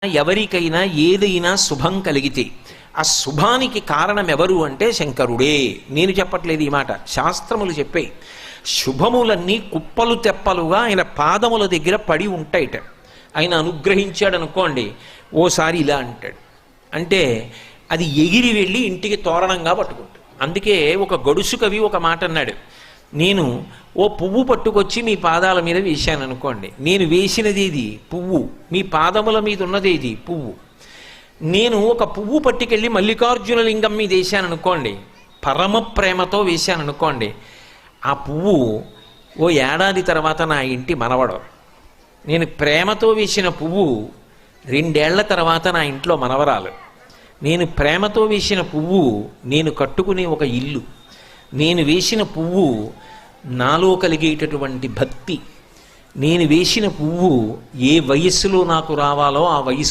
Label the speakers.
Speaker 1: ఎవరికైనా ఏదైనా శుభం కలిగితే ఆ శుభానికి కారణం ఎవరు అంటే శంకరుడే. నేను చెప్పట్లేదు ఈ మాట, శాస్త్రములు చెప్పే. శుభములన్నీ కుప్పలు తెప్పలుగా ఆయన పాదముల దగ్గర పడి ఉంటాయిట. ఆయన అనుగ్రహించాడు అనుకోండి, ఓసారి ఇలా అంటాడు అంటే అది ఎగిరి వెళ్ళి ఇంటికి తోరణంగా పట్టుకుంటాడు. అందుకే ఒక గడుసు కవి ఒక మాట అన్నాడు, నేను ఓ పువ్వు పట్టుకొచ్చి మీ పాదాల మీద వేశాను అనుకోండి, నేను వేసినది ఇది పువ్వు, మీ పాదముల మీద ఉన్నది ఇది పువ్వు. నేను ఒక పువ్వు పట్టుకెళ్ళి మల్లికార్జున లింగం మీద వేశాను అనుకోండి, పరమ ప్రేమతో వేశాను అనుకోండి, ఆ పువ్వు ఓ ఏడాది తర్వాత నా ఇంటి మనవడు. నేను ప్రేమతో వేసిన పువ్వు 2 ఏళ్ల తర్వాత నా ఇంట్లో మనవరాలు. నేను ప్రేమతో వేసిన పువ్వు నేను కట్టుకునే ఒక ఇల్లు. నేను వేసిన పువ్వు నాలో కలిగేటటువంటి భక్తి. నేను వేసిన పువ్వు ఏ వయస్సులో నాకు రావాలో ఆ వయస్సు